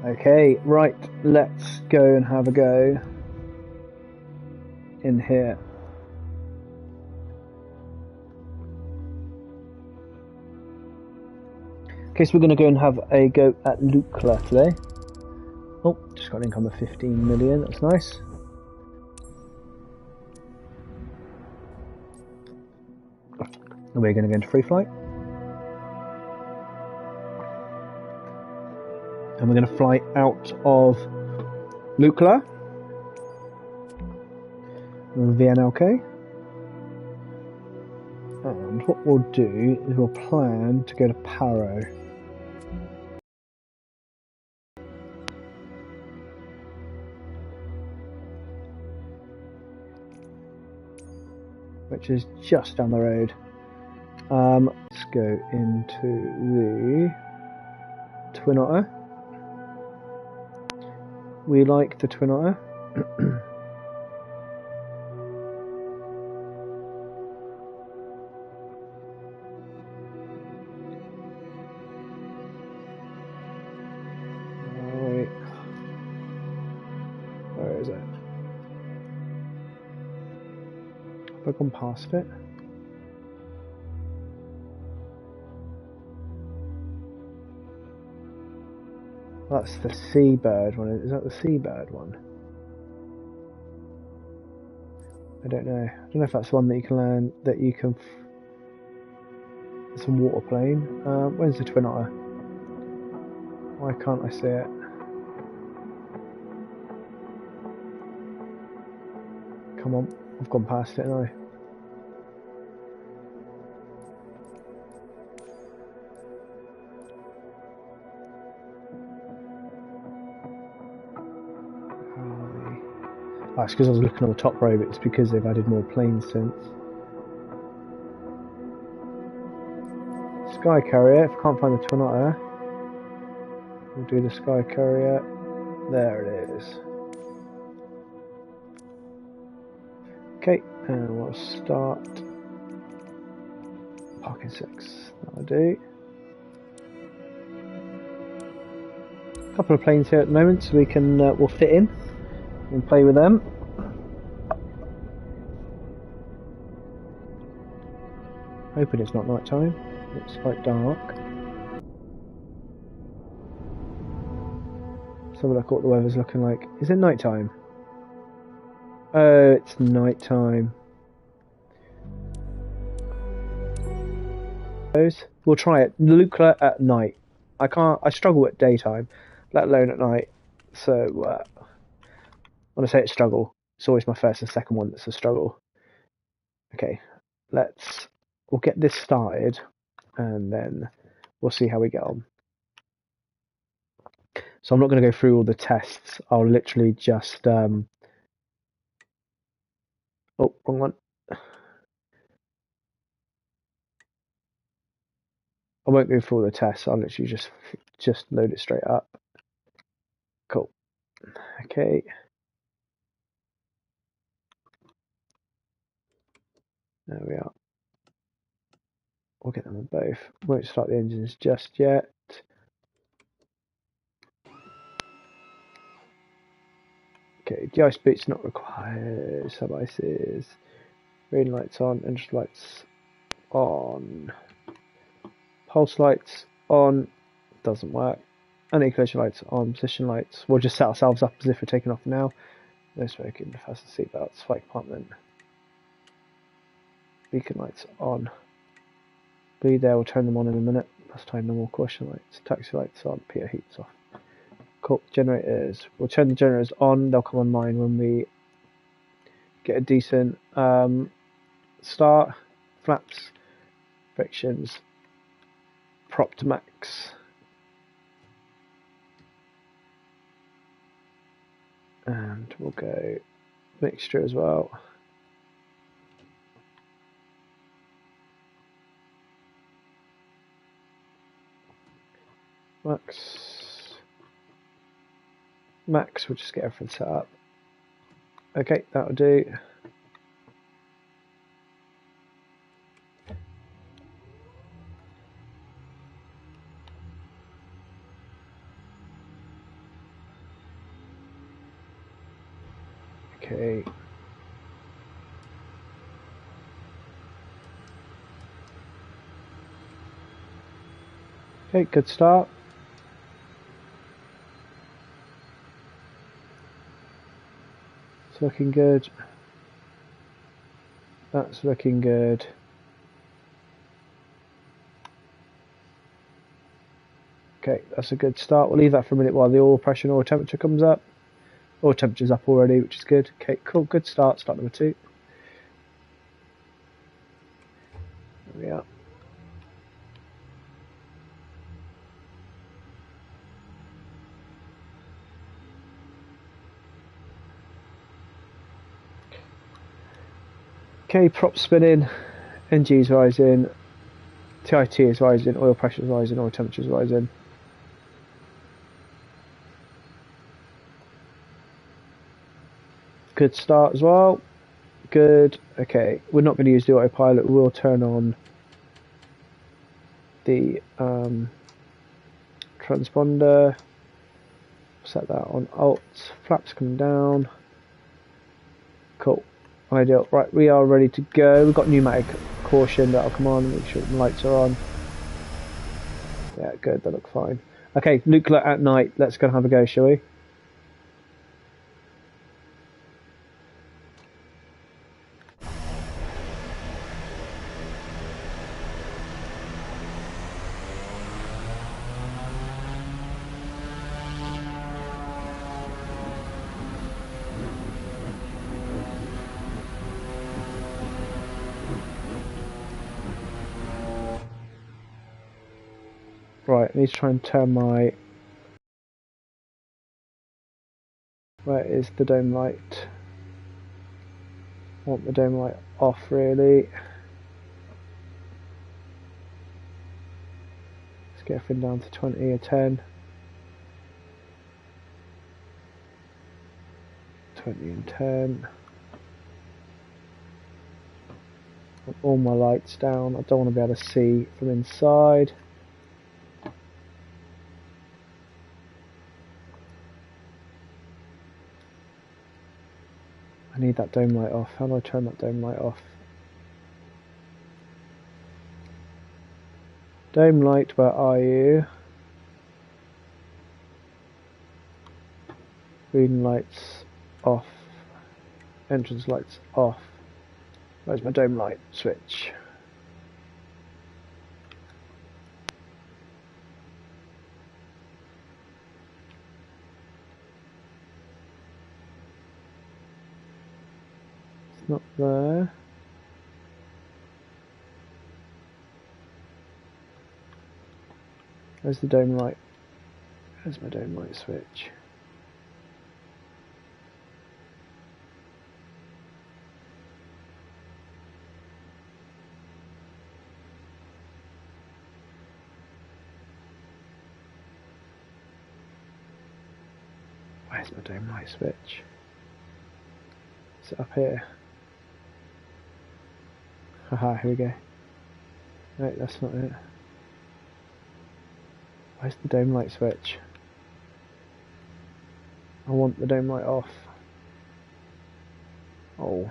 Okay, right, let's go and have a go in here. Okay, so we're going to go and have a go at Lukla today. Oh, just got an income of 15 million, that's nice. And we're going to go into free flight. And we're going to fly out of Lukla, VNLK. And what we'll do is we'll plan to go to Paro. Which is just down the road. Let's go into the Twin Otter. We like the Twin Otter. Right. Where is it? Have I gone past it? That's the seabird one. Is that the seabird one? I don't know. I don't know if that's one that you can land. That you can. It's a water plane. Where's the Twin Otter? Why can't I see it? Come on, I've gone past it now. Oh, it's because I was looking on the top row, but it's because they've added more planes since. Sky Carrier, if I can't find the Twin Otter, we'll do the Sky Carrier. There it is. Okay, and we'll start parking 6. That'll do. A couple of planes here at the moment, so we can we'll fit in and play with them. Hoping it's not night time. It's quite dark. Let's have a look at what the weather's looking like. Is it night time? Oh, it's night time. We'll try it. Lukla at night. I struggle at daytime, let alone at night. So when I say it's struggle, it's always my first and second one that's a struggle. Okay, we'll get this started, and then we'll see how we get on. So I'm not going to go through all the tests. I'll literally just oh, wrong one. I won't go through all the tests. I'll literally just load it straight up. Cool. Okay. There we are. We'll get them on both. Won't start the engines just yet. Okay, de-ice boots not required. Sub-ices. Reading lights on. Engine lights on. Pulse lights on. Doesn't work. Anti-collision lights on. Position lights. We'll just set ourselves up as if we're taking off now. No smoking. Fasten seatbelts. Flight compartment. Beacon lights on. Be there. We'll turn them on in a minute. Plus time normal caution lights. Taxi lights on. PO heats off. Cool. Generators. We'll turn the generators on. They'll come online when we get a decent start. Flaps. Frictions. Prop to max. And we'll go mixture as well. Max, we'll just get everything set up. Okay, that'll do. Okay. Okay, good start. It's looking good. That's looking good. Okay, that's a good start. We'll leave that for a minute while the oil pressure and oil temperature comes up. Oil temperature's up already, which is good. Okay, cool, good start. Start number 2. There we are. Okay, prop spinning, NG is rising, TIT is rising, oil pressure is rising, oil temperature is rising. Good start as well. Good. Okay, we're not going to use the autopilot. We'll turn on the transponder. Set that on alt. Flaps coming down. Cool. Ideal. Right, we are ready to go. We've got pneumatic caution that'll come on. Make sure the lights are on. Yeah, good. They look fine. Okay, Lukla at night. Let's go and have a go, shall we? Right, I need to try and turn my... Where is the dome light? I want the dome light off, really. Let's get everything down to 20 or 10. 20 and 10. Want all my lights down. I don't want to be able to see from inside. I need that dome light off. How do I turn that dome light off? Dome light, where are you? Green lights off. Entrance lights off. Where's my dome light switch? It's not there. Where's the dome light? Where's my dome light switch? Where's my dome light switch? Is it up here? Haha, here we go. No, that's not it. Where's the dome light switch? I want the dome light off. Oh.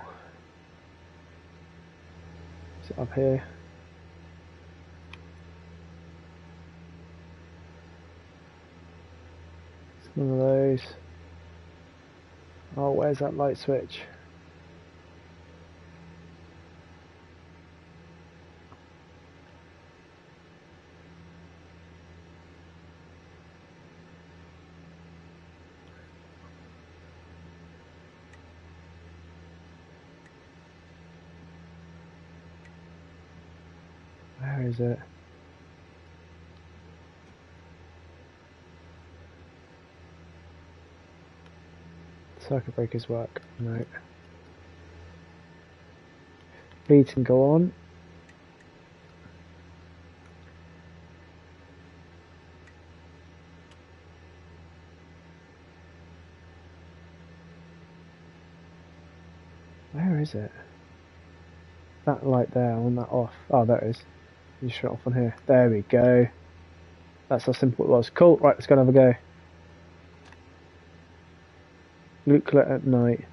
Is it up here? It's none of those. Oh, where's that light switch? Where is it? Circuit breakers work. No. Bleed can go on. Where is it? That light there, I want that off. Oh, there it is. You shut off on here. There we go. That's how simple it was. Cool, right, let's go and have a go. Lukla at night.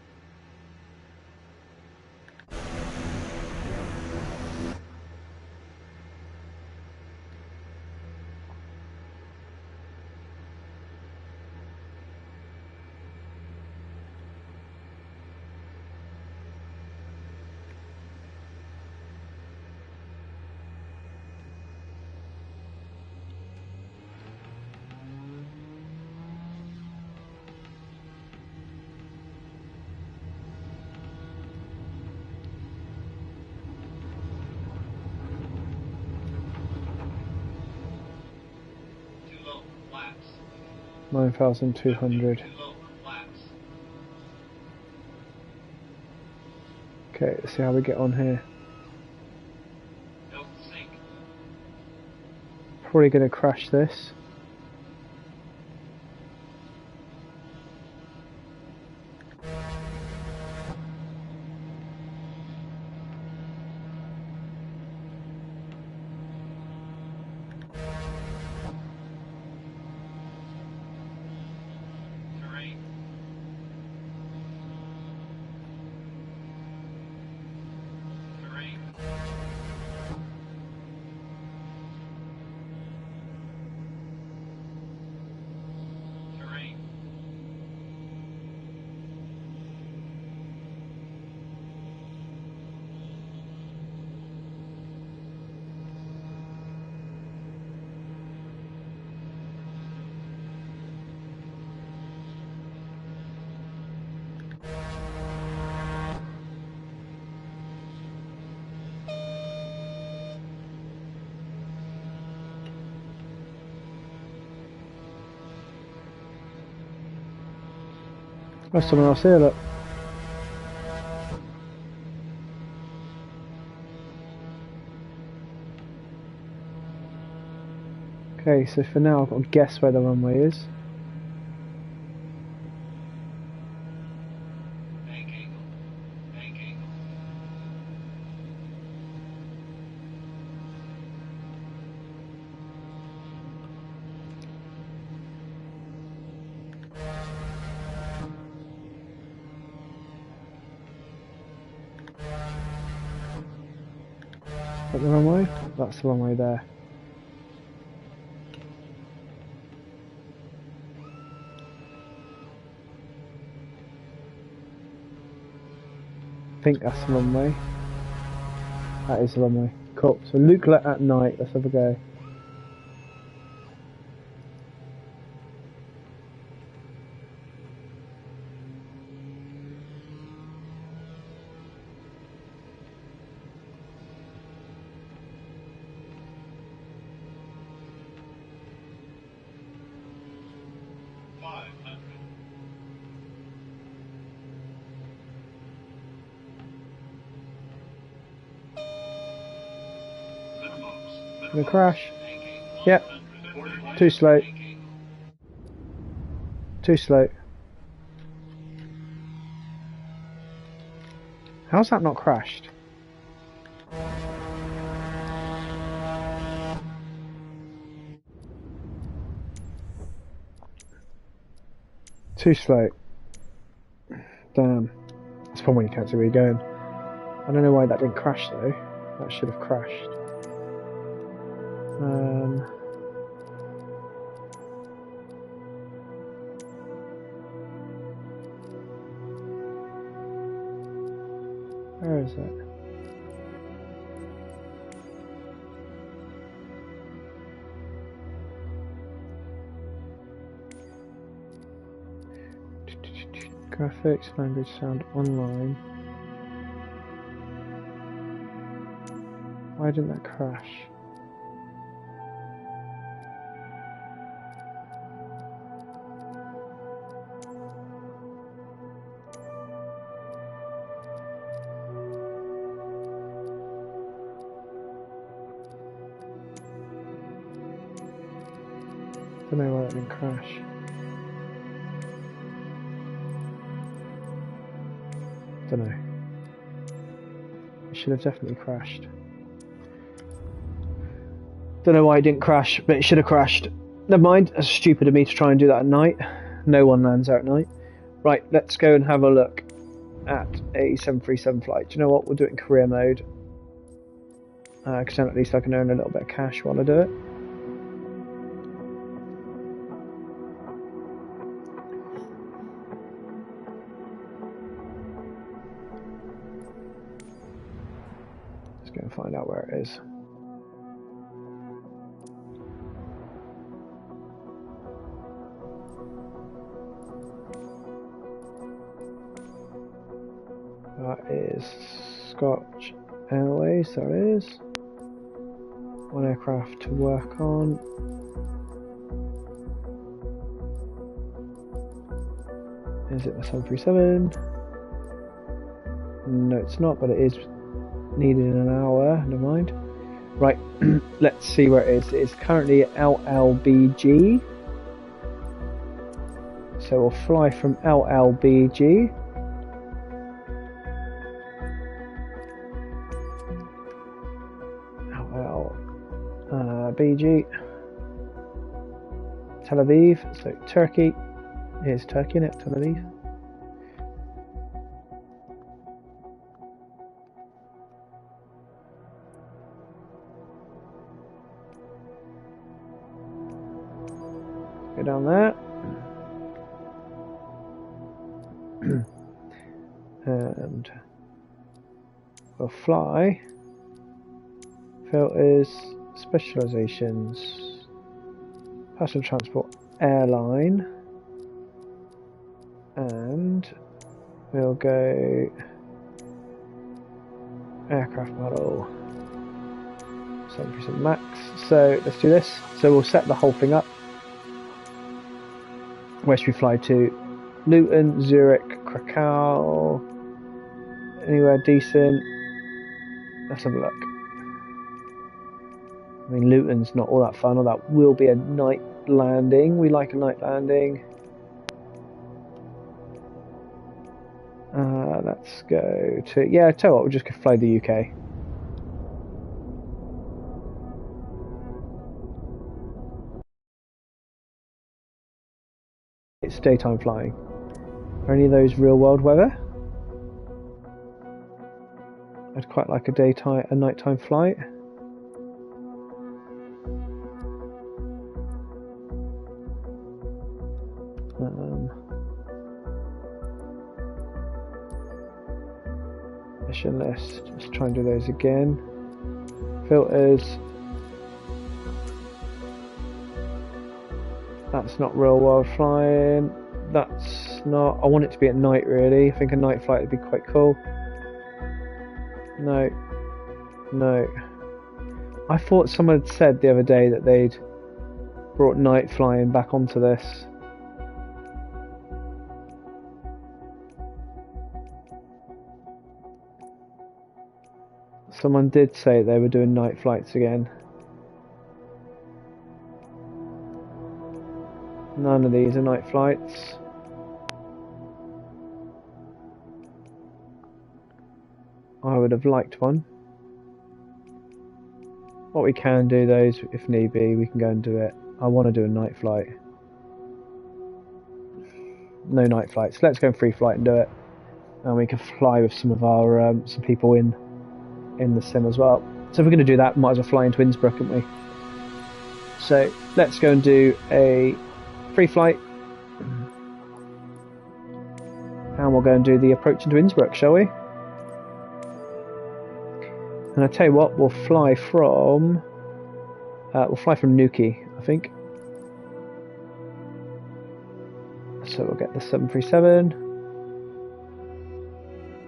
9,200. Okay, let's see how we get on here. Probably going to crash this. There's someone else here, look. Okay, so for now I've got to guess where the runway is. Is that the runway? That's the runway there. I think that's the runway. That is the runway. Cool. So Lukla at night. Let's have a go. Gonna crash. Yep. Too slow. Too slow. How's that not crashed? Too slow. Damn. That's probably when you can't see where you're going. I don't know why that didn't crash though. That should have crashed. Where is it? Graphics, language, sound, online. Why didn't that crash? Don't know why it didn't crash. Don't know. It should have definitely crashed. Don't know why it didn't crash, but it should have crashed. Never mind, that's stupid of me to try and do that at night. No one lands there at night. Right, let's go and have a look at a 737 flight. Do you know what? We'll do it in career mode. Because then at least I can earn a little bit of cash while I do it. Let's go and find out where it is. That is Scotch Airways, there it is. One aircraft to work on. Is it the 737? No, it's not, but it is needed in an hour. Never mind. Right, let's see where it is. It's currently LLBG. So we'll fly from LLBG. LLBG. Tel Aviv. So Turkey. Here's Turkey, innit? Tel Aviv. Go down there. And we'll fly. Filters, specializations, passenger transport, airline, and we'll go aircraft model 7% max. So let's do this. So we'll set the whole thing up. Where should we fly to? Luton, Zurich, Krakow, anywhere decent. Let's have a look. I mean, Luton's not all that fun, or that will be a night landing. We like a night landing. Let's go to, yeah, tell you what, we'll just go fly the UK. It's daytime flying. Are any of those real world weather? I'd quite like a nighttime flight. Mission list. Let's try and do those again. Filters. That's not real world flying. That's not. I want it to be at night, really. I think a night flight would be quite cool. No. No. I thought someone had said the other day that they'd brought night flying back onto this. Someone did say they were doing night flights again. None of these are night flights. I would have liked one. What we can do though is, if need be, we can go and do it. I want to do a night flight. No night flights. Let's go in free flight and do it. And we can fly with some of our some people in the sim as well. So if we're going to do that, might as well fly into Innsbruck, can't we? So let's go and do a free flight. And we'll go and do the approach into Innsbruck, shall we? And I tell you what, we'll fly from Newquay, I think. So we'll get the 737.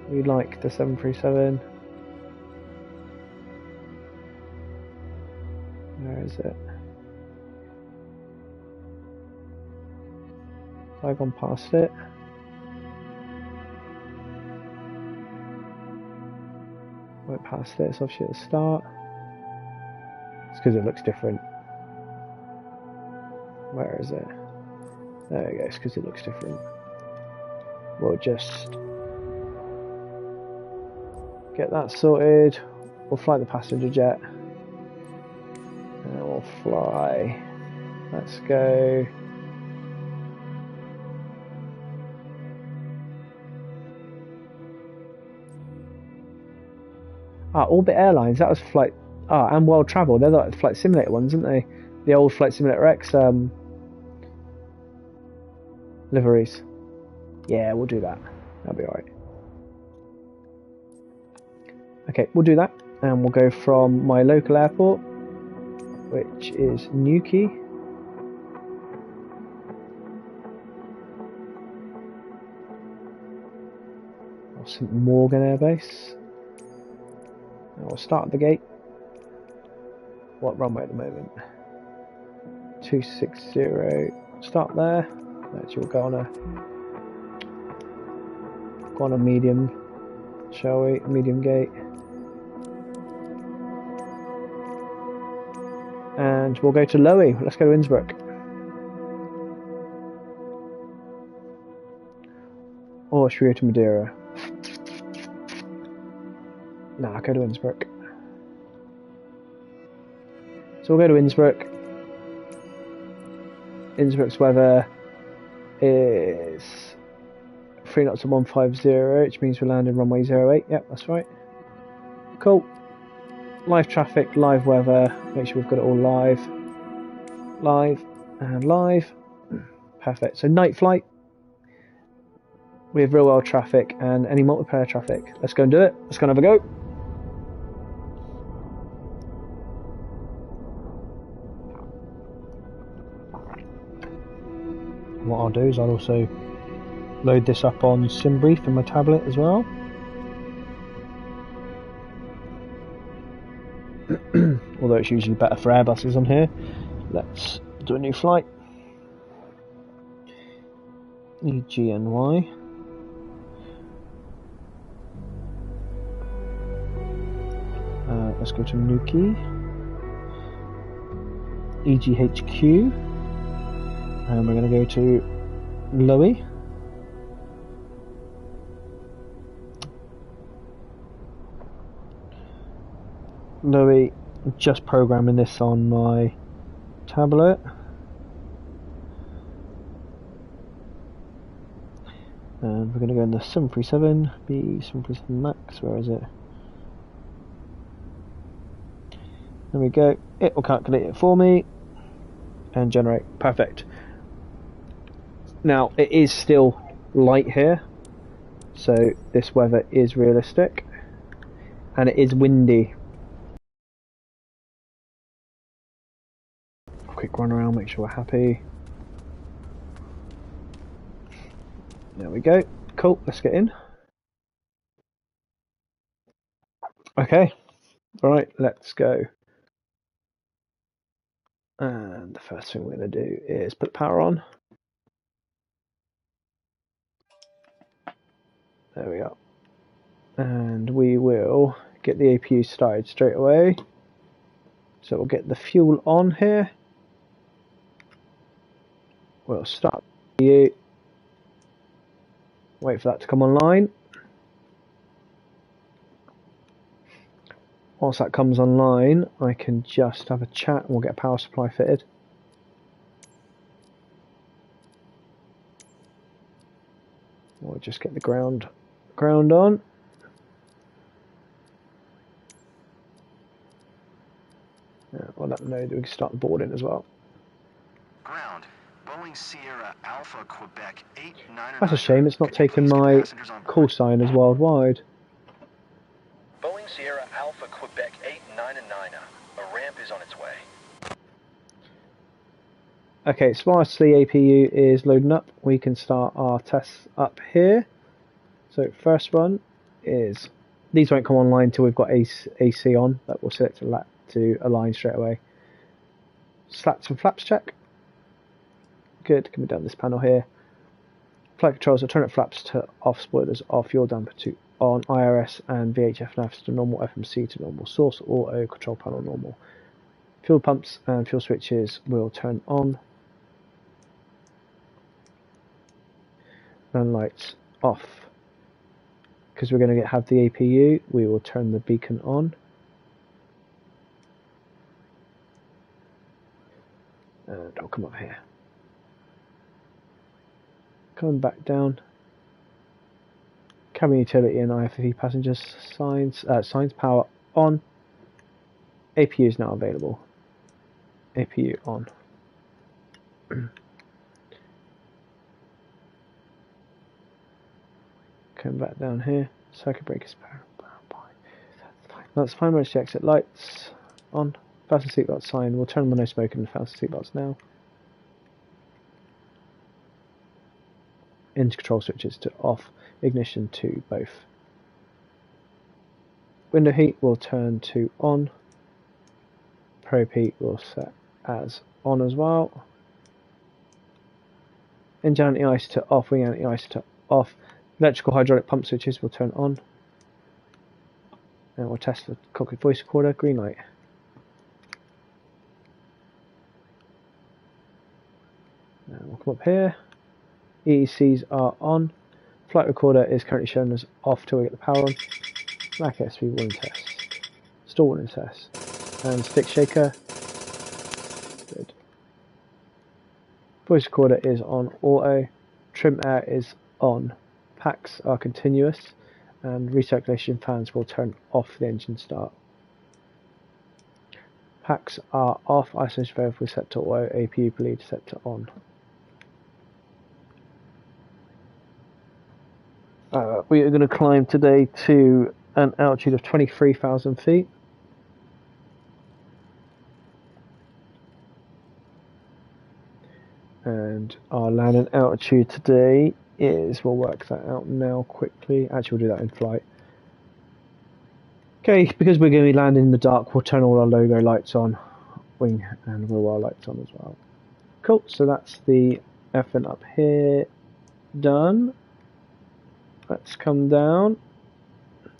We like the 737. Where is it? Have I gone past it? Went past it, it's obviously at the start. It's because it looks different. Where is it? There we go, it's because it looks different. We'll just get that sorted. We'll fly the passenger jet. And we'll fly. Let's go. Orbit Airlines, that was flight. And World Travel, they're the flight simulator ones, aren't they? The old Flight Simulator X liveries. Yeah, we'll do that. That'll be alright. Okay, we'll do that. And we'll go from my local airport, which is Newquay. Or St Morgan Air Base. And we'll start at the gate. What runway at the moment? 260. Start there. Actually, we'll go on a Go on a medium, shall we? A medium gate. And we'll go to Lowy. Let's go to Innsbruck. Or should we go to Madeira? Nah, I'll go to Innsbruck. So we'll go to Innsbruck. Innsbruck's weather is 3 knots at 150, which means we're landing runway 08. Yep, that's right. Cool. Live traffic, live weather. Make sure we've got it all live. Live and live. Perfect. So night flight. We have real world traffic and any multiplayer traffic. Let's go and do it. Let's go and have a go. What I'll do is I'll also load this up on SimBrief in my tablet as well. Although it's usually better for Airbuses on here. Let's do a new flight. EGNY. Let's go to Nuki. EGHQ. And we're going to go to Lowy. Lowy, just programming this on my tablet. And we're going to go in the 737, B737 Max, where is it? There we go, it will calculate it for me and generate. Perfect. Now it is still light here, so this weather is realistic and it is windy. Quick run around, make sure we're happy. There we go. Cool, let's get in. Okay, right, let's go. And the first thing we're going to do is put power on. There we are. And we will get the APU started straight away. So we'll get the fuel on here. We'll start the APU. Wait for that to come online. Once that comes online, I can just have a chat and we'll get a power supply fitted. We'll just get the ground on. I'll let them know that we can start the boarding as well. Ground. Boeing Sierra Alpha Quebec 899. That's a shame it's not taken my call sign as worldwide. Boeing Sierra Alpha Quebec 899. A ramp is on its way. Okay, so whilst the APU is loading up, we can start our tests up here. So first one is, these won't come online until we've got AC on, but we'll select to align straight away. Slats and flaps check. Good, coming down this panel here. Flight controls, alternate flaps to off, spoilers off, fuel damper to on, IRS and VHF navs to normal, FMC to normal, source auto, control panel normal. Fuel pumps and fuel switches will turn on. And lights off. Because we're going to have the APU, we will turn the beacon on. And I'll come up here. Coming back down. Cabin utility and IFFE passengers signs power on. APU is now available. APU on. Come back down here. Circuit breakers power by. That's fine. Emergency exit lights on. Fasten seatbelt sign. We'll turn on the no smoking and fasten seatbelts now. Engine control switches to off. Ignition to both. Window heat will turn to on. Probe heat will set as on as well. Engine anti-ice to off. Wing anti-ice to off. Electrical hydraulic pump switches will turn on. And we'll test the cockpit voice recorder. Green light. And we'll come up here. EECs are on. Flight recorder is currently shown as off till we get the power on. Black SV warning test. Stall warning test. And stick shaker. Good. Voice recorder is on auto. Trim air is on. Packs are continuous. And recirculation fans will turn off the engine start. Packs are off. Isolation valve will set to auto. APU bleed set to on. We are going to climb today to an altitude of 23,000 feet. And our landing altitude today is, we'll work that out now quickly. Actually, we'll do that in flight. Okay, because we're going to be landing in the dark, we'll turn all our logo lights on, wing and wheel well lights on as well. Cool, so that's the effing up here done. Let's come down.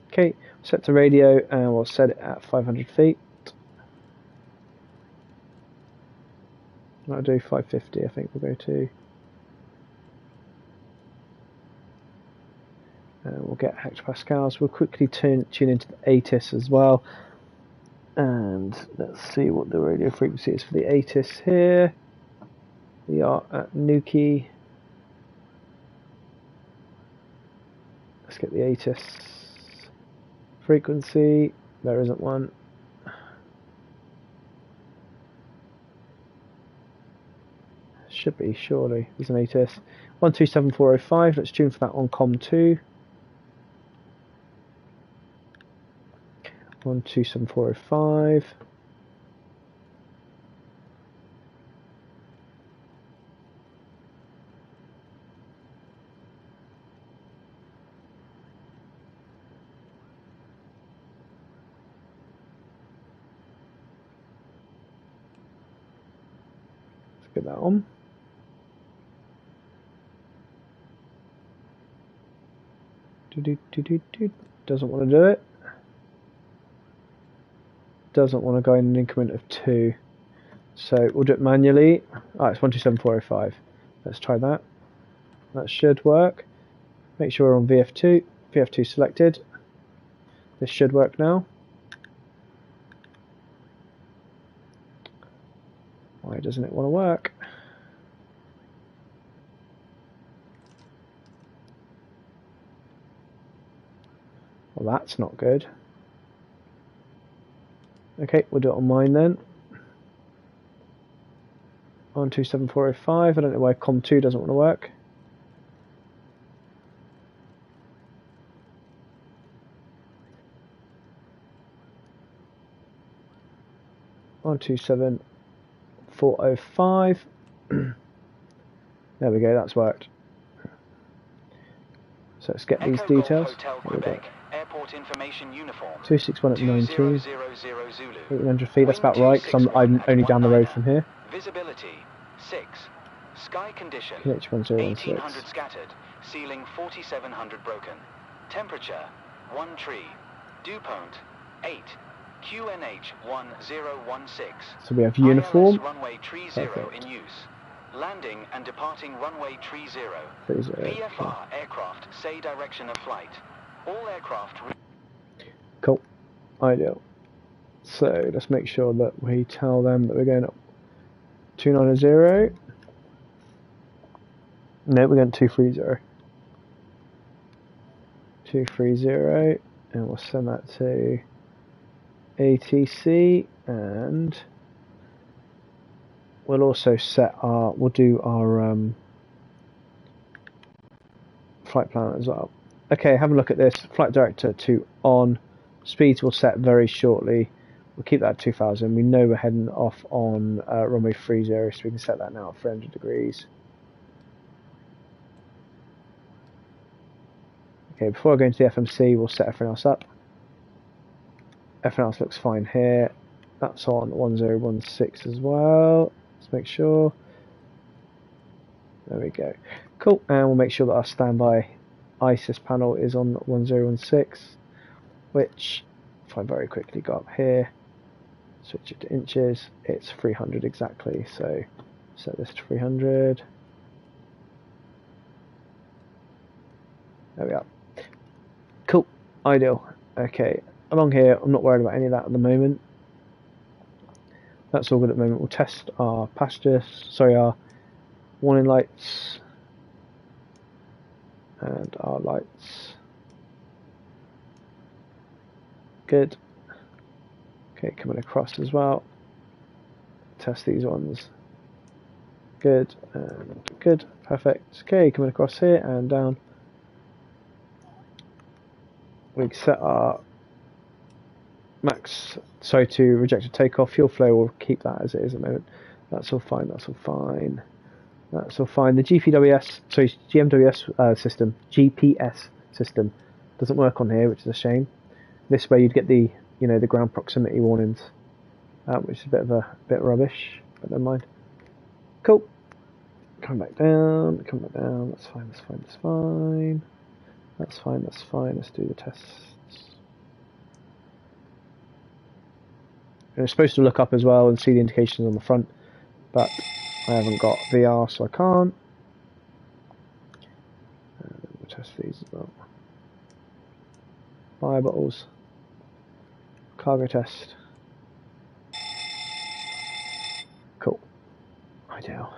Okay, set to radio and we'll set it at 500 feet. I'll do 550, I think we'll go to. And we'll get hectopascals. We'll quickly tune into the ATIS as well. And let's see what the radio frequency is for the ATIS here. We are at Nuki. Let's get the ATIS frequency. There isn't one. Should be, surely. There's an ATIS. 127405. Let's tune for that on COM2. 127405. Let's get that on. Doesn't want to do it. Doesn't want to go in an increment of 2. So we'll do it manually. Ah, it's 127405. Let's try that. That should work. Make sure we're on VF2. VF2 selected. This should work now. Why doesn't it want to work? Well, that's not good. Okay, we'll do it on mine then. 127405. I don't know why COM2 doesn't want to work. On 27405. There we go, that's worked. So let's get these details. Airport information uniform. 261 at 19. 800 feet, that's about right, because I'm only down the road from here. Visibility 6. Sky condition KH1016. 1800 scattered. Ceiling 4700 broken. Temperature 1 tree. Dew point 8. QNH 1016. So we have uniform. ILS runway tree 0 in use. Landing and departing runway tree 0. VFR aircraft say direction of flight. All aircraft. Cool. Ideal. So let's make sure that we tell them that we're going up 290. No, we're going 230. 230, and we'll send that to ATC, and we'll also set our, we'll do our flight plan as well. Okay, have a look at this. Flight director to on. Speeds will set very shortly. We'll keep that at 2000. We know we're heading off on runway 30, so we can set that now at 300 degrees. Okay, before I go into the FMC, we'll set everything else up. Everything else looks fine here. That's on 1016 as well. Let's make sure. There we go. Cool, and we'll make sure that our standby ISIS panel is on 1016, which if I very quickly go up here, switch it to inches, it's 300 exactly, so set this to 300. There we are. Cool, ideal. Okay, along here, I'm not worried about any of that at the moment. That's all good at the moment. We'll test our our warning lights and our lights. Good. Okay, coming across as well. Test these ones. Good and good. Perfect. Okay, coming across here and down. We set our max, to rejected takeoff. Fuel flow, will keep that as it is at the moment. That's all fine, that's all fine. That's all fine. The GMWS system, GPS system, doesn't work on here, which is a shame. This way you'd get the, the ground proximity warnings, which is a bit rubbish, but never mind. Cool. Come back down, that's fine, that's fine, that's fine. That's fine, that's fine, let's do the tests. And it's supposed to look up as well and see the indications on the front, but I haven't got VR, so I can't. We'll test these as well. Fire bottles. Cargo test. Cool. Ideal.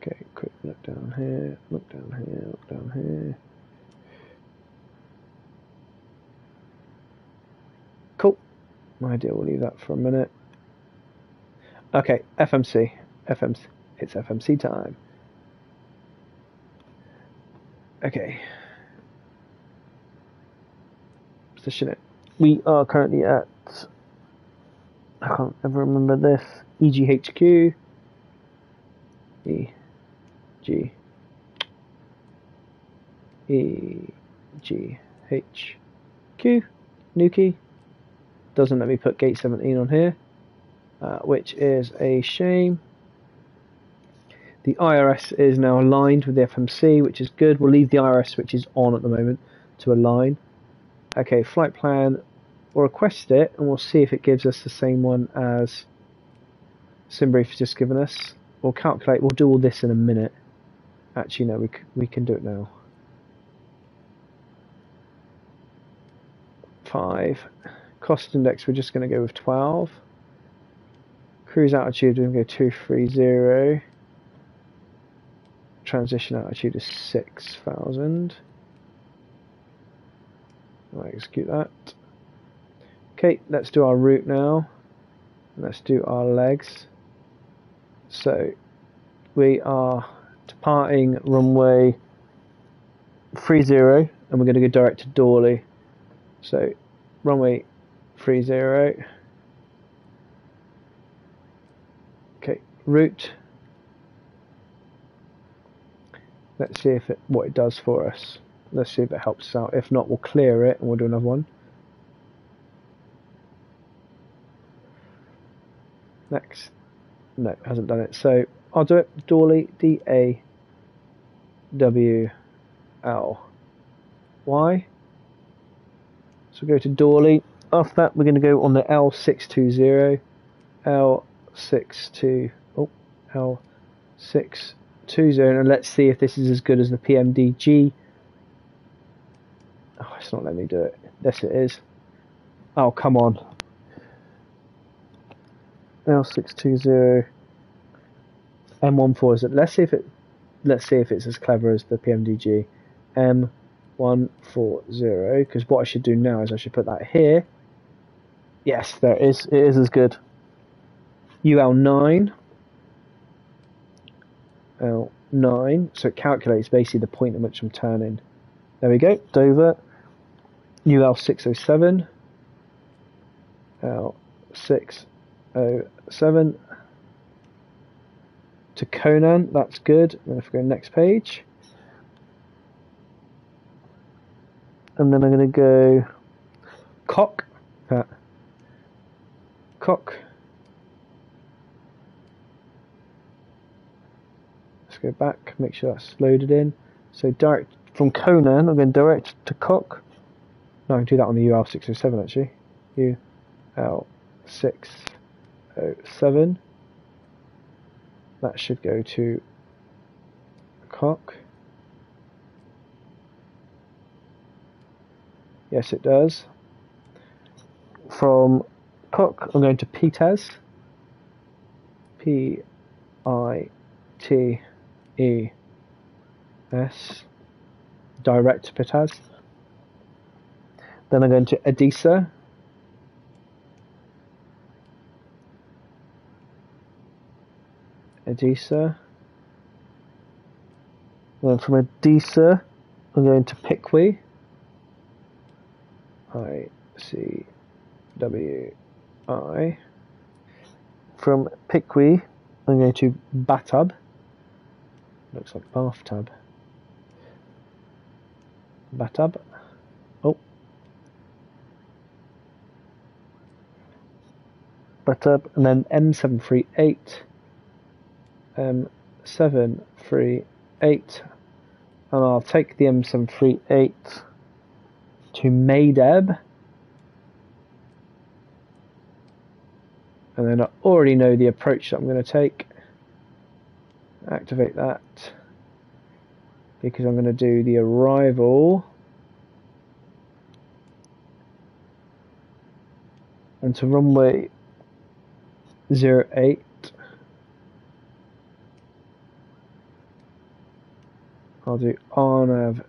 Okay, quick look down here, look down here, look down here. Cool. Ideal, we'll leave that for a minute. Okay, FMC. It's FMC time. Okay. Position it. We are currently at, I can't ever remember this, EGHQ. EGHQ. Nuki. Doesn't let me put gate 17 on here, which is a shame. The IRS is now aligned with the FMC, which is good. We'll leave the IRS switches on at the moment to align. Okay, flight plan. We'll request it, and we'll see if it gives us the same one as SimBrief has just given us. We'll calculate. We'll do all this in a minute. Actually, no, we can do it now. 5. Cost index, we're just going to go with 12. Cruise altitude, we're going to go 230. Transition altitude is 6,000. I'll execute that. Okay, let's do our route now. Let's do our legs. So, we are departing runway 30, and we're going to go direct to Dawley. So, runway 30. Okay, route. Let's see what it does for us. Let's see if it helps us out. If not, we'll clear it and we'll do another one. Next. No, it hasn't done it. So I'll do it. Dawley, D-A-W-L-Y. So go to Dawley. After that, we're going to go on the L620. L620. And let's see if this is as good as the PMDG. Oh, it's not letting me do it. Yes, it is. Oh, come on. L620. M14 is it? Let's see if it's as clever as the PMDG. M140. Because what I should do now is I should put that here. Yes, there it is. It is as good. UL9. L9. So it calculates basically the point at which I'm turning. There we go. Dover. UL607. L607. To Conan, that's good. And then if we go next page. And then I'm going to go Cock. Cock. Let's go back, make sure that's loaded in. So direct from Conan, I'm going direct to Cock. No, I can do that on the UL607 actually. UL607. That should go to Cock. Yes, it does. From Cock, I'm going to Pitez. P-I-T-E-S. Direct to Pitez. Then I'm going to Edessa. Edessa. Then from Edessa, I'm going to Piqui. I-C-W-I. From Piqui, I'm going to Batab. Looks like bathtub. Batab. Oh. Batab. And then M738. M738. And I'll take the M738 to Maydeb. And then I already know the approach that I'm going to take. Activate that. Because I'm going to do the arrival. And to runway 08. I'll do RNAV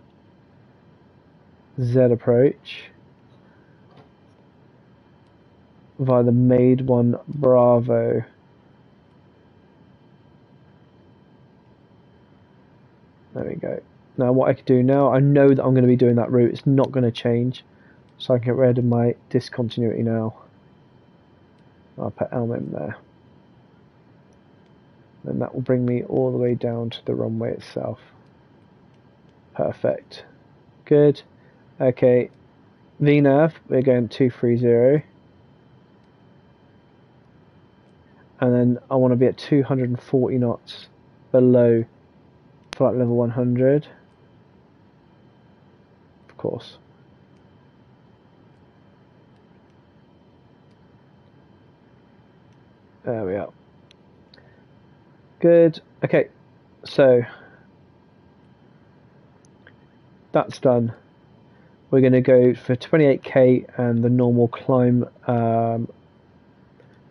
Z approach. Via the Maid 1 Bravo. There we go. Now what I can do now, I know that I'm going to be doing that route. It's not going to change. So I can get rid of my discontinuity now. I'll put Elm in there. And that will bring me all the way down to the runway itself. Perfect. Good. Okay. VNAV, we're going 230. And then I want to be at 240 knots below flight level 100. Of course. There we are. Good. Okay. So that's done. We're going to go for 28k and the normal climb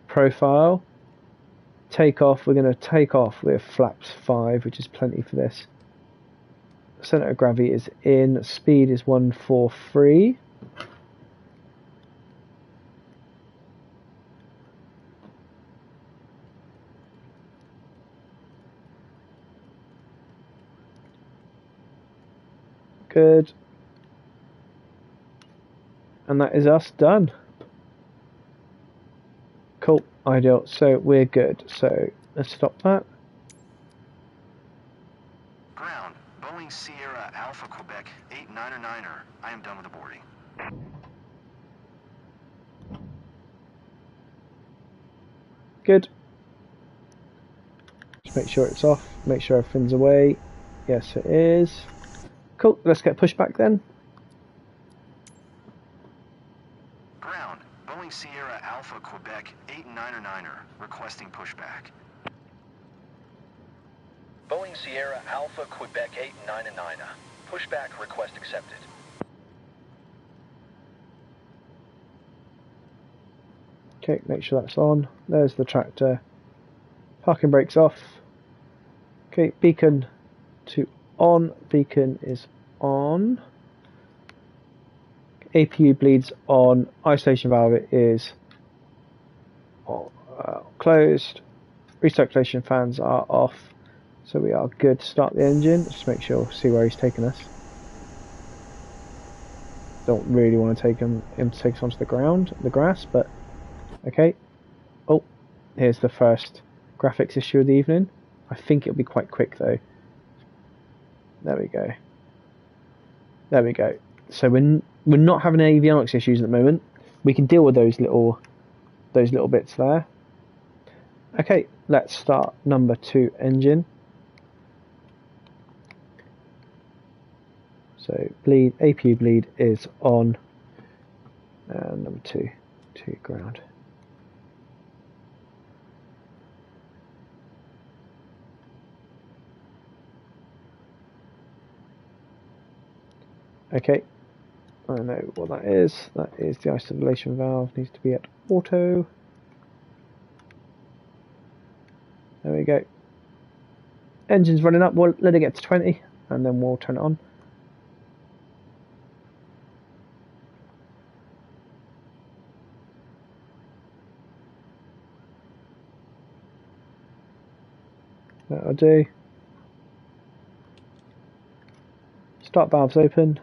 profile. Take off, we're going to take off with flaps 5, which is plenty for this. Center of gravity is in, speed is 143. Good. And that is us done. Cool, ideal. So we're good. So let's stop that. Ground, Boeing Sierra Alpha Quebec 89er. I am done with the boarding. Good. Just make sure it's off. Make sure everything's away. Yes, it is. Cool. Let's get pushed back then. Ground, Boeing Sierra Alpha Quebec 89er. Requesting pushback. Boeing Sierra Alpha Quebec 89er. Pushback request accepted. Okay, make sure that's on. There's the tractor. Parking brakes off. Okay, beacon to on. Beacon is on. APU bleeds on. Isolation valve is closed. Recirculation fans are off. So we are good to start the engine. Just make sure, see where he's taking us. Don't really want to take him to take us onto the ground, the grass, but okay. Oh, here's the first graphics issue of the evening. I think it'll be quite quick though. There we go. There we go. So we're not having any avionics issues at the moment. We can deal with those little bits there. Okay, let's start number 2 engine. So bleed, APU bleed is on, and number two ground. Okay, I know what that is. That is the isolation valve, needs to be at auto. There we go. Engine's running up, we'll let it get to 20 and then we'll turn it on. That'll do. Start valves open.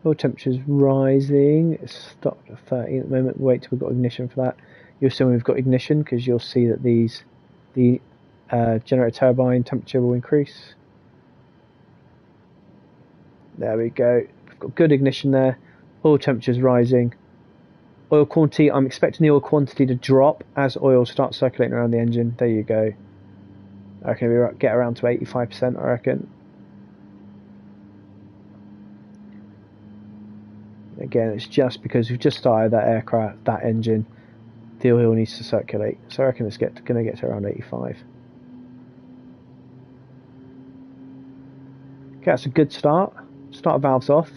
Oil temperature's rising. It's stopped at 30 at the moment. Wait till we've got ignition for that. You'll see when we've got ignition because you'll see that the generator turbine temperature will increase. There we go. We've got good ignition there. Oil temperature's rising. Oil quantity, I'm expecting the oil quantity to drop as oil starts circulating around the engine. There you go. I reckon we get around to 85%, I reckon. Again, it's just because we've just started that aircraft, that engine, the oil needs to circulate. So I reckon it's going to get to around 85. Okay, that's a good start. Start valves off.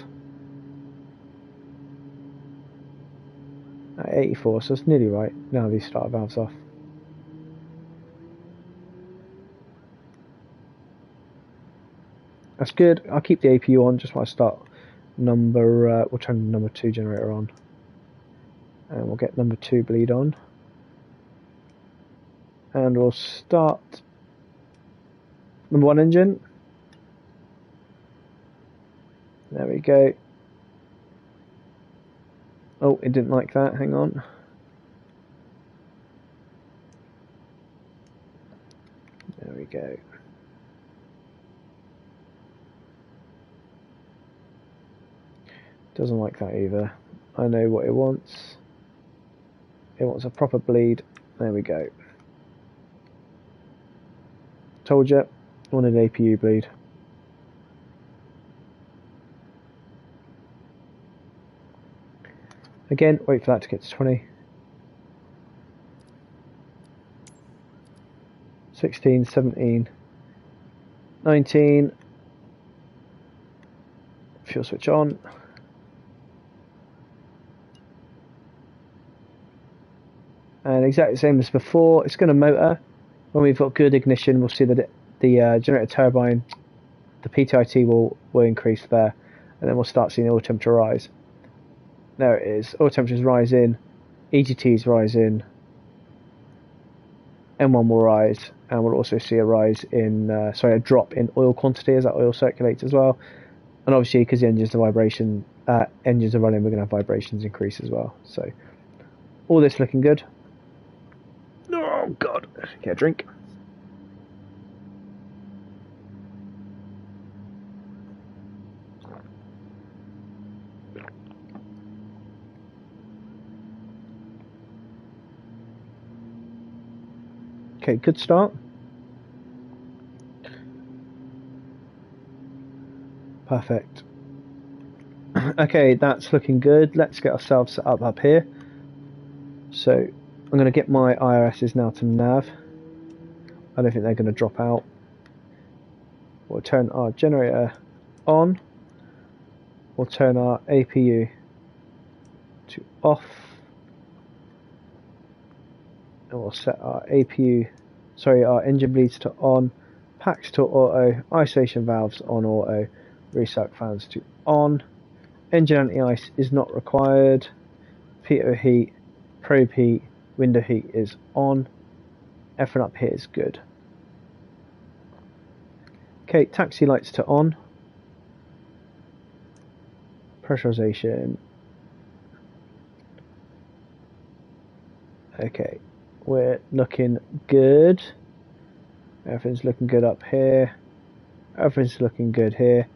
At 84, so it's nearly right. Now these start valves off. That's good. I'll keep the APU on just while I start we'll turn the number 2 generator on. And we'll get number 2 bleed on. And we'll start number 1 engine. There we go. Oh, it didn't like that. Hang on. There we go. Doesn't like that either. I know what it wants. It wants a proper bleed. There we go. Told you. Wanted APU bleed. Again, wait for that to get to 20. 16, 17, 19. Fuel switch on. And exactly the same as before, it's going to motor. When we've got good ignition, we'll see that the generator turbine, the PTIT will increase there. And then we'll start seeing the oil temperature rise. There it is. Oil temperature's rising, EGT's rising, M1 will rise, and we'll also see a rise in, a drop in oil quantity as that oil circulates as well. And obviously, because the engines are running, we're going to have vibrations increase as well. So, all this looking good. Oh God, get a drink. Okay, good start. Perfect. Okay, that's looking good. Let's get ourselves set up here. So I'm going to get my IRSs now to nav. I don't think they're going to drop out. We'll turn our generator on. We'll turn our APU to off. And we'll set our our engine bleeds to on, packs to auto, isolation valves on auto, resuck fans to on. Engine anti-ice is not required. PO heat, probe heat, window heat is on. Everything up here is good. Okay, taxi lights to on. Pressurization. Okay, we're looking good. Everything's looking good up here. Everything's looking good here.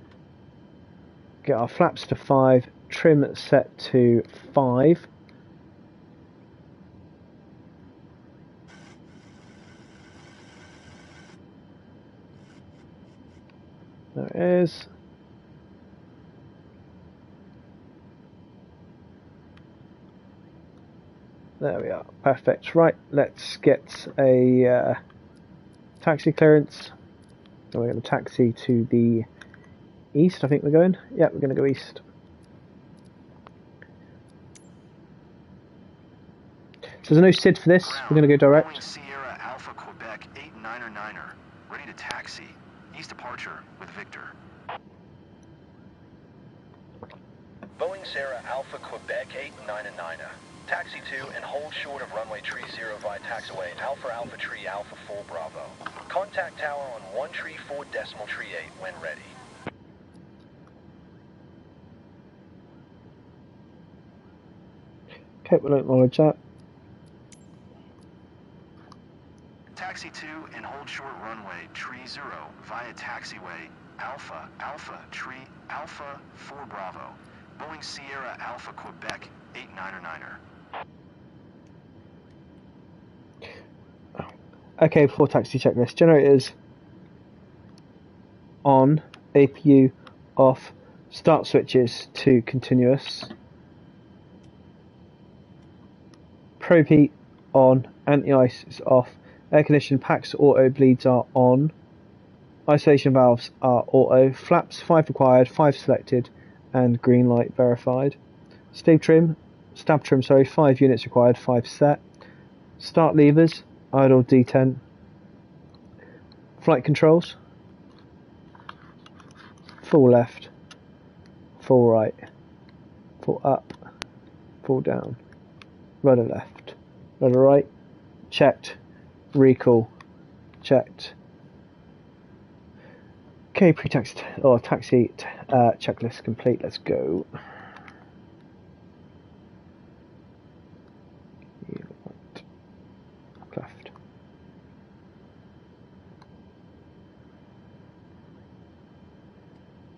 Get our flaps to 5, trim set to 5. There it is. There we are. Perfect. Right, let's get a taxi clearance. So we're going to taxi to the east, I think we're going. Yeah, we're going to go east. So there's no SID for this. We're going to go direct. Sierra Alpha Quebec 899er. Ready to taxi. East departure with Victor. Boeing Sierra Alpha Quebec 899er. Taxi to and hold short of runway tree 0 via taxiway Alpha Alpha Tree Alpha 4 Bravo. Contact tower on 1 tree 4 decimal tree 8 when ready. Okay, we'll acknowledge that. Taxi to and hold short runway tree 0 via taxiway Alpha Alpha Tree Alpha 4 Bravo. Boeing Sierra Alpha Quebec 899er. Okay, before taxi checklist. Generators on, APU off, start switches to continuous, probe heat on, anti-ice is off, air conditioning packs auto bleeds are on, isolation valves are auto, flaps 5 required, 5 selected, and green light verified. Stab trim, 5 units required, 5 set. Start levers, idle D10. Flight controls, full left, full right, full up, full down, rudder left, rudder right, checked, recall, checked. Okay, pre-taxi or taxi checklist complete. Let's go. Right. Left.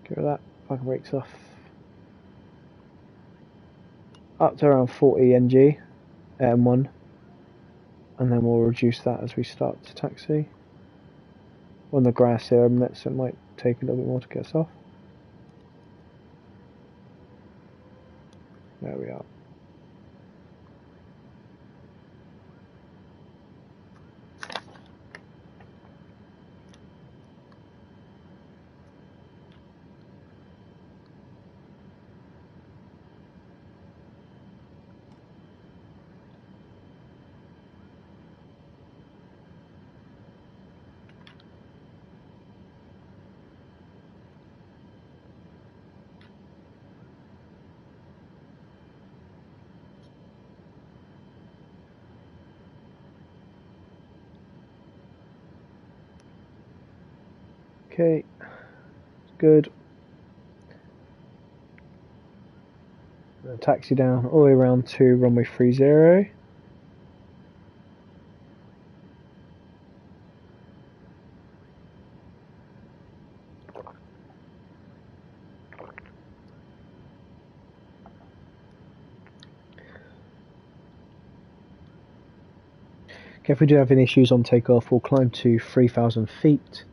Get rid of that. Parking brakes off. Up to around 40 NG, M1, and then we'll reduce that as we start to taxi. On the grass here a minute, so it might take a little bit more to get us off. There we are. Okay, good. Taxi down all the way around to runway 30. Okay, if we do have any issues on takeoff, we'll climb to 3,000 feet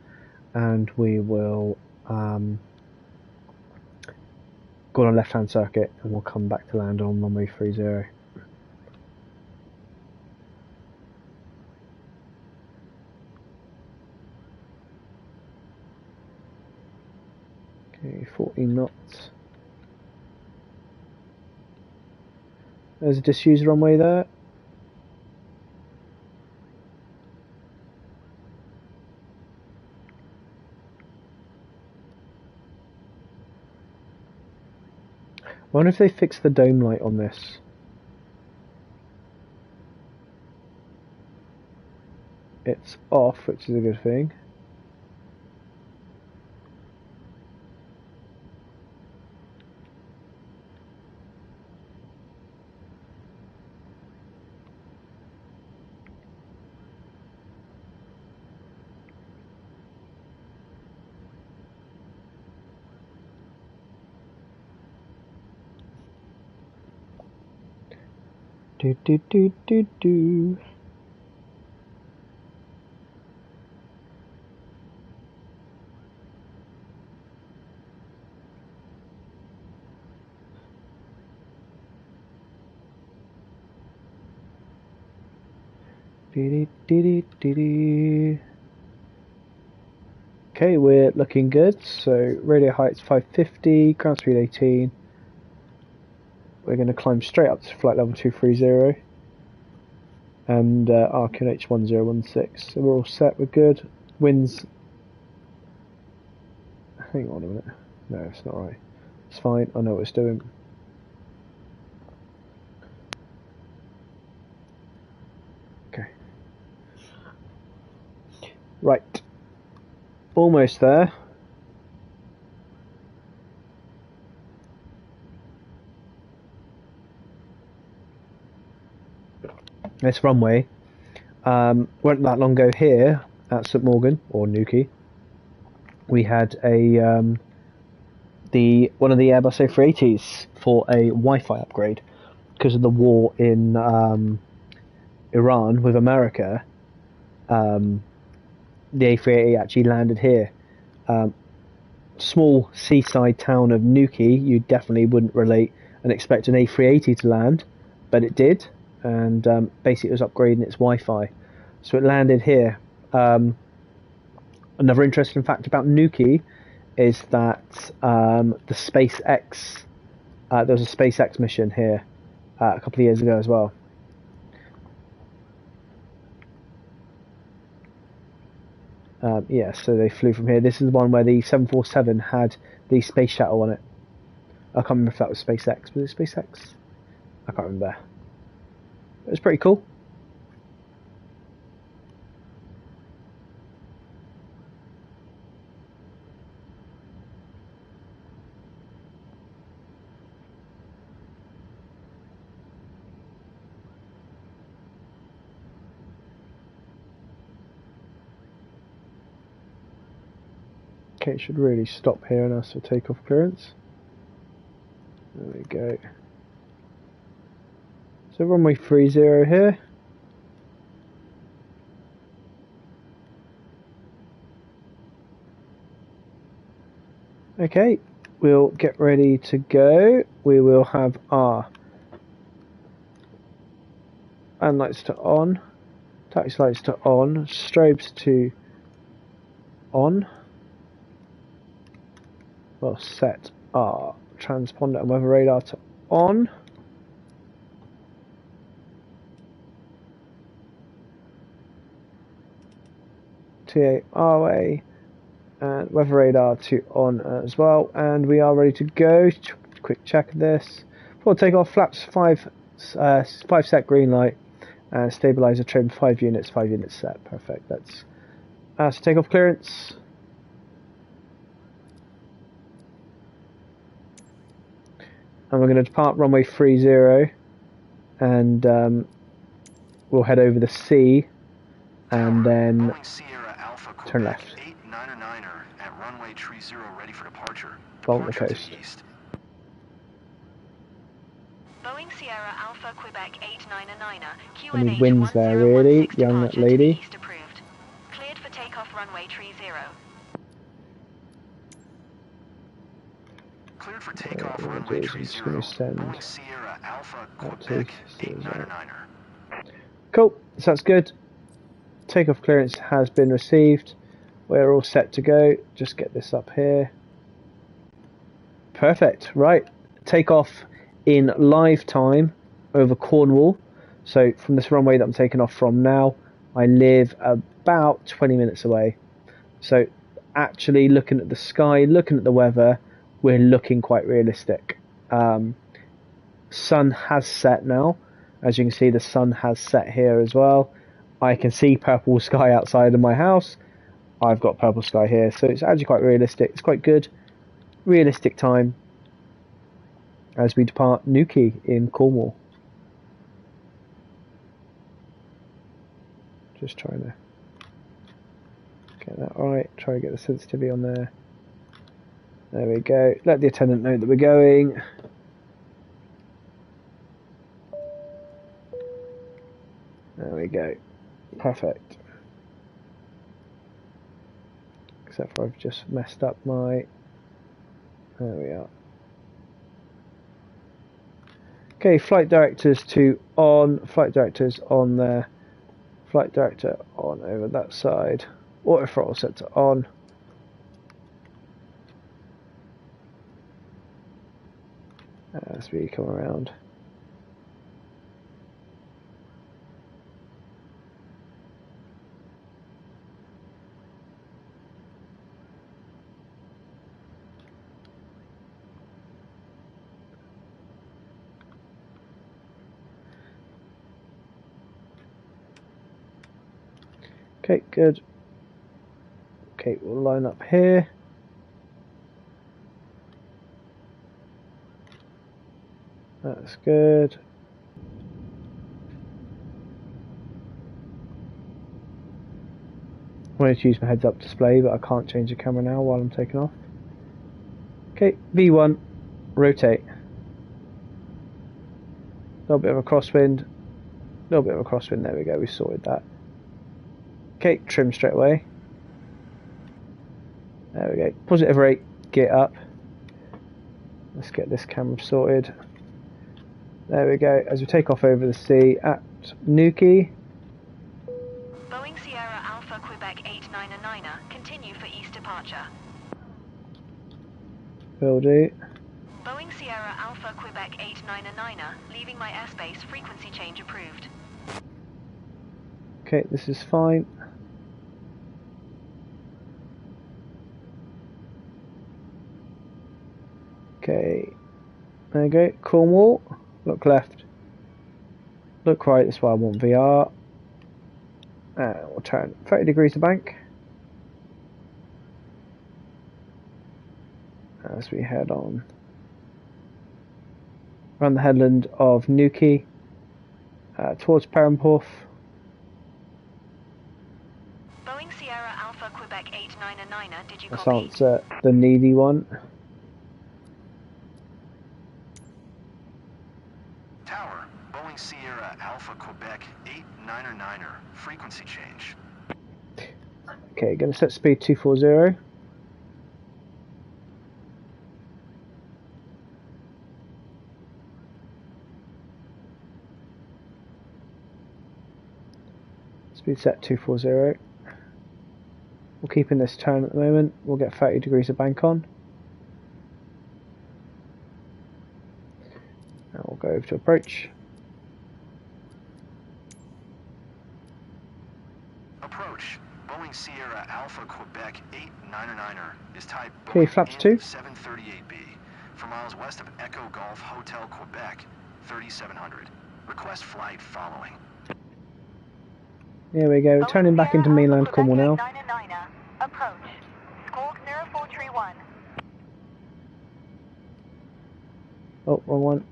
and we will go on a left-hand circuit and we'll come back to land on runway 30. Okay, 14 knots. There's a disused runway there. I wonder if they fixed the dome light on this. It's off, which is a good thing. Do do do do do. Okay, we're looking good. So radio height's 550, ground speed 18. We're going to climb straight up to flight level 230 and RQNH 1016. So we're all set, we're good. Winds. Hang on a minute. No, it's not right. It's fine, I know what it's doing. Okay. Right. Almost there. This runway weren't that long ago here at St Morgan or Newquay. We had a one of the Airbus A380s for a Wi-Fi upgrade because of the war in Iran with America. The A380 actually landed here. Small seaside town of Newquay, you definitely wouldn't relate and expect an A380 to land, but it did, and basically it was upgrading its Wi-Fi, so it landed here. Another interesting fact about Newquay is that the SpaceX, there was a SpaceX mission here a couple of years ago as well. Yeah, so they flew from here. This is the one where the 747 had the space shuttle on it. I can't remember if that was SpaceX. Was it SpaceX? I can't remember. It was pretty cool. Okay, it should really stop here and ask for takeoff clearance. There we go. So runway 30 here. Okay, we'll get ready to go. We will have our and lights to on, taxi lights to on, strobes to on. We'll set our transponder and weather radar to on. TA-RA and weather radar to on as well, and we are ready to go. Quick check of this. Before takeoff, flaps 5 set green light and stabilizer trim 5 units, 5 units set. Perfect. That's so takeoff clearance. And we're going to depart runway 30 and we'll head over the sea and then turn left. Along the coast. Any winds there really, young lady. Cleared for takeoff runway 30. Cleared for takeoff runway 30. Boeing Sierra Alpha Quebec 899er. Cool, so that's good. Takeoff clearance has been received. We're all set to go. Just get this up here. Perfect. Right, takeoff in live time over Cornwall. So from this runway that I'm taking off from now, I live about 20 minutes away. So actually looking at the sky, looking at the weather, we're looking quite realistic. Sun has set now. As you can see, the sun has set here as well. I can see purple sky outside of my house. I've got purple sky here, so it's actually quite realistic. It's quite good. Realistic time as we depart Newquay in Cornwall. Just trying to get that right. Try to get the sensitivity on there. There we go. Let the attendant know that we're going. There we go. Perfect. Except for I've just messed up my... There we are. Okay, flight directors to on. Flight directors on there. Flight director on over that side. Auto throttle set to on. As we come around. Okay, good. Okay, we'll line up here. That's good. I wanted to use my heads up display, but I can't change the camera now while I'm taking off. Okay, V1, rotate. A little bit of a crosswind. A little bit of a crosswind, there we go, we sorted that. Okay, trim straight away. There we go. Positive rate, gear up. Let's get this camera sorted. There we go. As we take off over the sea at Nuki. Boeing Sierra Alpha Quebec 899er, continue for east departure. Will do. Boeing Sierra Alpha Quebec 899er, leaving my airspace, frequency change approved. Okay, this is fine. Okay, there we go. Cornwall, look left. Look right, that's why I want VR. And we'll turn 30 degrees to bank. As we head on. Around the headland of Nuki, towards Perranporth. Boeing Sierra Alpha Quebec 899er, did you Let's copy? answer the needy one. Tower, Boeing Sierra Alpha Quebec 899er, frequency change. Okay, going to set speed 240. Speed set 240. We'll keep in this turn at the moment. We'll get 30 degrees of bank on. And we'll go over to approach. Approach, Boeing Sierra Alpha Quebec 899er is type Okay, flaps 2. 738B, for miles west of Echo Golf Hotel Quebec, 3700. Request flight following. There we go, we're turning back into mainland Cornwall now. 899er, approach. Squawk 0431. Oh, wrong one.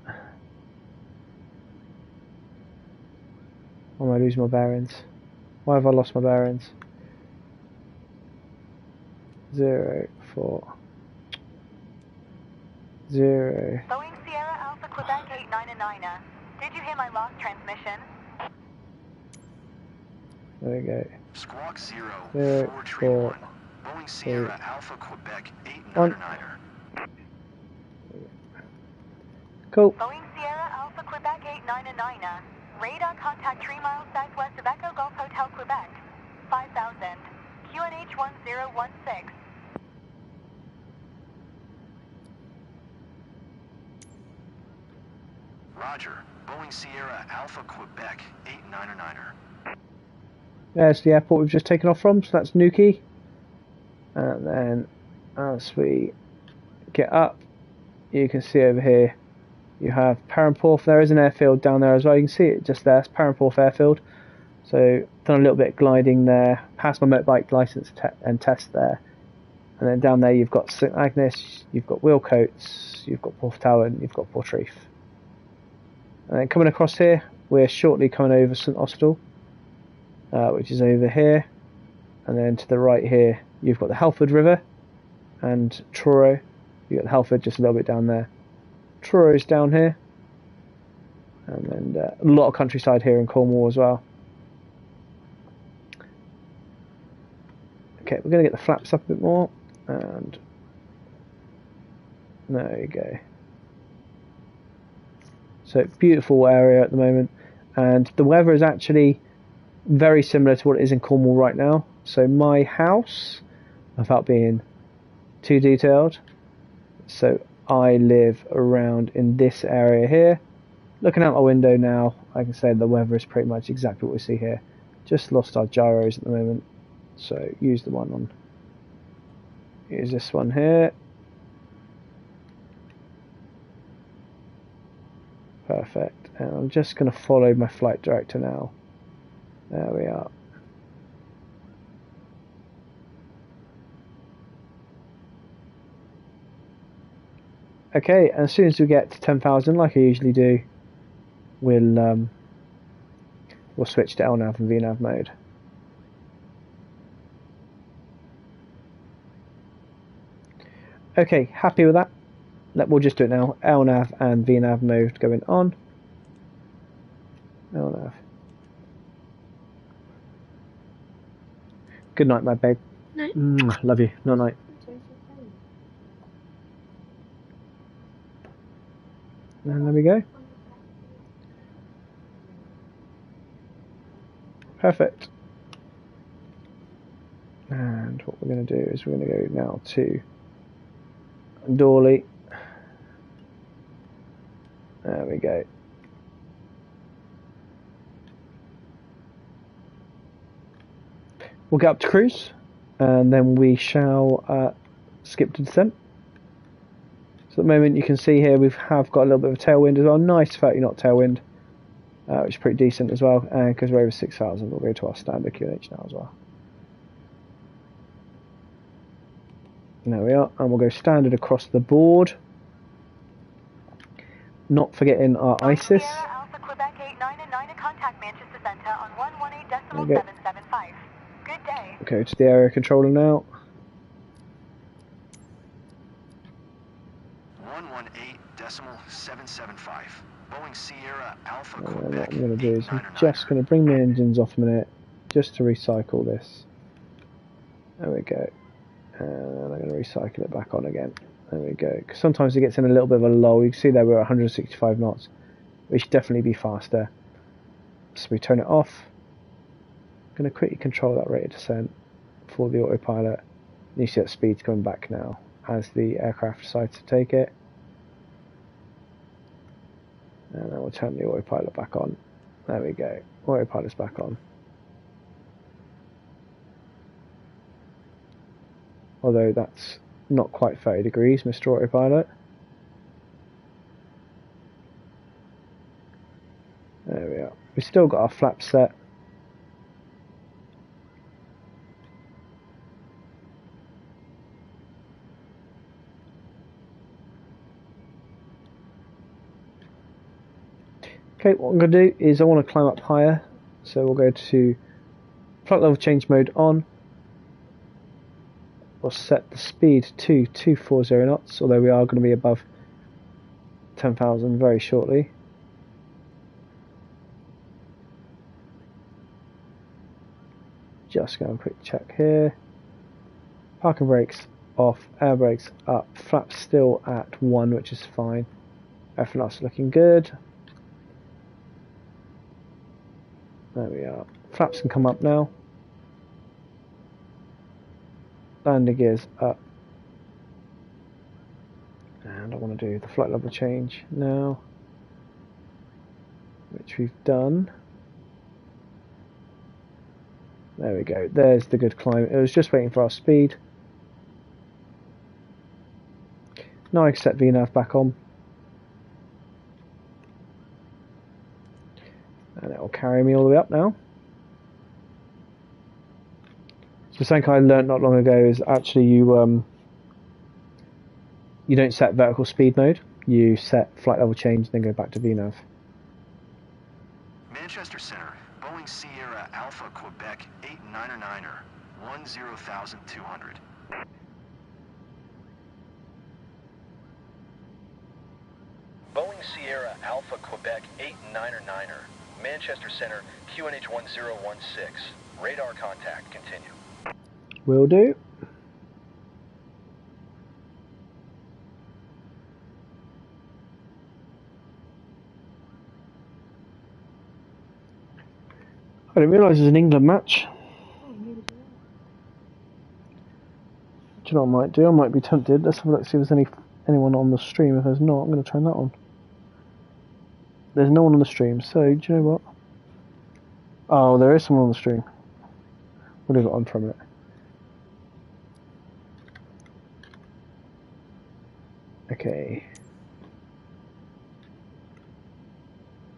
Why am I losing my bearings? Why have I lost my bearings? 0, 4, 0. Boeing Sierra Alpha Quebec 899er. Did you hear my last transmission? There we go. Squawk 0, 0431. 4, Boeing Sierra Alpha Quebec 1. 899er. Cool. Boeing Sierra Alpha Quebec 899er. Radar contact 3 miles southwest of Echo Golf Hotel Quebec. 5000. QNH 1016. Roger. Boeing Sierra Alpha Quebec 899er. There's the airport we've just taken off from, so that's Nuki. And then as we get up, you can see over here you have Perranporth. There is an airfield down there as well. You can see it just there. It's Perranporth Airfield. So done a little bit of gliding there. Passed my motorbike license and test there. And then down there you've got St Agnes, you've got Wilcoats, you've got Porth Tower, and you've got Portreath. And then coming across here, we're shortly coming over St Austell, which is over here. And then to the right here, you've got the Halford River and Truro. You've got the Halford just a little bit down there. Truro's down here. And then a lot of countryside here in Cornwall as well. Okay, we're going to get the flaps up a bit more, and there you go. So beautiful area at the moment, and the weather is actually very similar to what it is in Cornwall right now. So my house, without being too detailed, so I live around in this area here. Looking out my window now, I can say the weather is pretty much exactly what we see here. Just lost our gyros at the moment, so use the one on. Use this one here. Perfect. And I'm just going to follow my flight director now. There we are. Okay, and as soon as we get to 10,000, like I usually do, we'll switch to LNAV and VNAV mode. Okay, happy with that? We'll just do it now. LNAV and VNAV mode going on. LNAV. Good night, my babe. Night. Love you. Night night. And there we go. Perfect. And what we're going to do is we're going to go now to Dawley. There we go. We'll get up to cruise, and then we shall skip to descent. So at the moment you can see here we have got a little bit of a tailwind as well. Nice 30 knot tailwind, which is pretty decent as well. And because we're over 6,000, we'll go to our standard QNH now as well. And there we are, and we'll go standard across the board. Not forgetting our ISIS. Alpha Quebec 899 contact Manchester Centre on 118.775. Good day. Okay, to the area controller now. 118.775. Boeing Sierra Alpha And Quebec. what I'm going to do is I'm just going to bring the engines off a minute, just to recycle this. There we go. And I'm going to recycle it back on again. There we go. Because sometimes it gets in a little bit of a lull. You can see there we're at 165 knots. We should definitely be faster. So we turn it off. I'm going to quickly control that rate of descent for the autopilot. You see that speed's coming back now as the aircraft decides to take it. And then we'll turn the autopilot back on. There we go. Autopilot's back on. Although that's not quite 30 degrees, Mr. Autopilot. There we are. We've still got our flaps set. Okay, what I'm going to do is I want to climb up higher. So we'll go to flight level change mode on. We'll set the speed to 240 knots, although we are going to be above 10,000 very shortly. Just going to quick check here. Parking brakes off, air brakes up, flaps still at 1, which is fine. Everything else looking good. There we are. Flaps can come up now. Landing gears up. And I want to do the flight level change now, which we've done. There we go. There's the good climb. It was just waiting for our speed. Now I can set VNAV back on. And it will carry me all the way up now. So something I learnt not long ago is actually you don't set vertical speed mode. You set flight level change, then go back to VNAV. Manchester Center, Boeing Sierra Alpha Quebec 899er, 10,200. Boeing Sierra Alpha Quebec 899er, Manchester Center, QNH 1016. Radar contact, continue. Will do. I didn't realise it was an England match. Do you know what I might do? I might be tempted. Let's have a look, see if there's anyone on the stream. If there's not, I'm going to turn that on. There's no one on the stream, so do you know what? Oh, there is someone on the stream. We'll leave it on for a minute. Okay.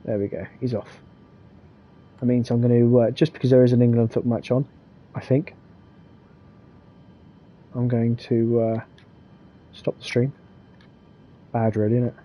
There we go. He's off. That means I'm going to, just because there is an England foot match on, I think, I'm going to stop the stream. Bad, really, isn't it?